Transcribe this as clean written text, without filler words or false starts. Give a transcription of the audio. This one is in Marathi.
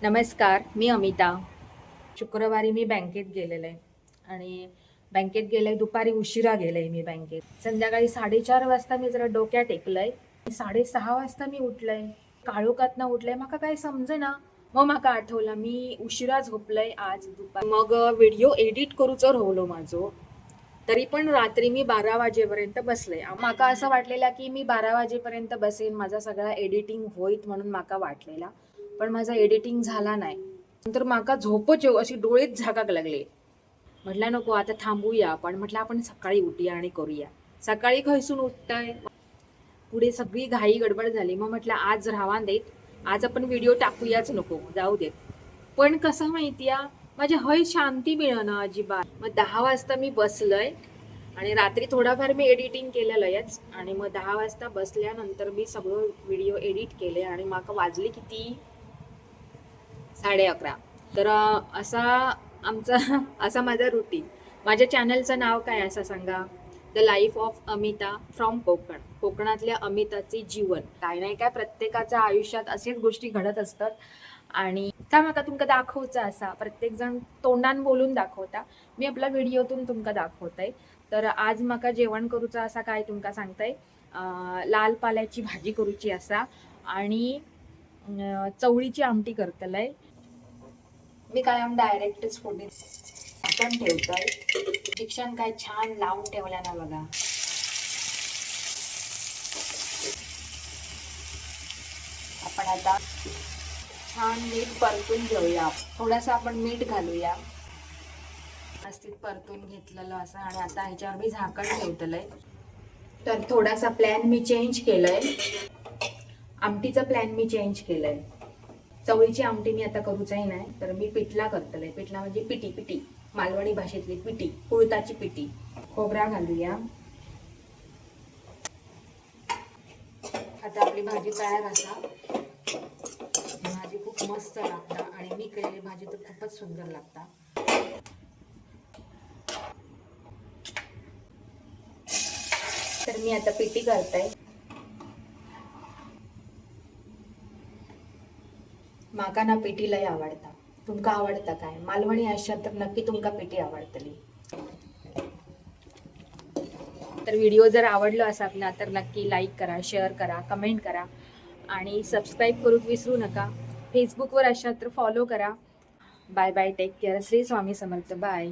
नमस्कार, मी अमिता. शुक्रवारी मी बँकेत गेलेले आणि बँकेत गेले दुपारी उशिरा गेले मी बँकेत. संध्याकाळी 4:30 वाजता मी जरा डोक्यात टेकलंय. 6:30 वाजता मी उठलंय. काळोखातनं उठलंय. माका काय समजेना. मग माका आठवलं मी उशिरा झोपलंय आज दुपारी. मग व्हिडिओ एडिट करूचो राहिलो माझो. तरी पण रात्री मी 12 वाजेपर्यंत बसले. माका असं वाटलेलं की मी 12 वाजेपर्यंत बसेन, माझा सगळा एडिटिंग होईत म्हणून माका वाटलेला. पण माझा एडिटिंग झाला नाही. नंतर माका झोपच येऊ अशी डोळेच झाकाक लागले. म्हटलं नको आता थांबूया आपण. म्हटलं आपण सकाळी उठूया आणि करूया. सकाळी खैसून उठतंय. पुढे सगळी घाई गडबड झाली. मग म्हटलं आज राहावा देत. आज आपण व्हिडिओ टाकूयाच नको, जाऊ देत. पण कसं माहितीया, माझ्या हय शांती मिळेना अजिबात. मग 10 वाजता मी बसलंय आणि रात्री थोडाफार मी एडिटिंग केलेलंच. आणि मग 10 वाजता बसल्यानंतर मी सगळं व्हिडिओ एडिट केले आणि माका वाजले किती 11:30. तर असा माझा रुटीन. माझ्या चॅनलचं नाव काय असं सांगा? The life of Amita from Konkan. कोकणातल्या अमिताचे जीवन. काय नाही काय प्रत्येकाच्या आयुष्यात असेच गोष्टी घडत असतात आणि त्या म्हाका तुमका दाखवचा असा. प्रत्येक जण तोंडान बोलून दाखवता, मी आपल्या व्हिडिओतून तुमका दाखवतय. तर आज म्हाका जेवण करूचा असा काय तुमका सांगताय. लाल पाल्याची भाजी करूची असा आणि चवळीची आमटी करतलंय. मी कायम डायरेक्टच फोडणी आपण ठेवतोय. शिक्षण काय छान लावून ठेवल्या ना बघा. आपण आता छान मीठ परतून घेऊया. थोडासा आपण मीठ घालूया. व्यवस्थित परतून घेतलेलं असं आणि आता ह्याच्यावर मी झाकण ठेवतलंय. तर थोडासा प्लॅन मी चेंज केलंय. आमटीचा प्लॅन मी चेंज केलंय. चवळीची आमटी मी आता करूचही नाही, तर मी पिठला करतले. पिठला म्हणजे पिठी, मालवणी भाषेतली पिठी, कुळताची पिठी. खोबरा घालूया. आता आपली भाजी तयार असा. भाजी खूप मस्त लागता आणि मी केलेली भाजी तर खूपच सुंदर लागता. तर मी आता पिठी करते. माका ना पिठी लय आवडता. तुमका आवडता काय? मालवणी असाल तर नक्की तुमका पिठी आवडतली. तर व्हिडिओ जर आवडलो असाल ना तर नक्की लाईक करा, शेअर करा, कमेंट करा आणि सबस्क्राईब करूक विसरू नका. फेसबुकवर असाल तर फॉलो करा. Bye bye, take care. Shri Swami Samarth. Bye.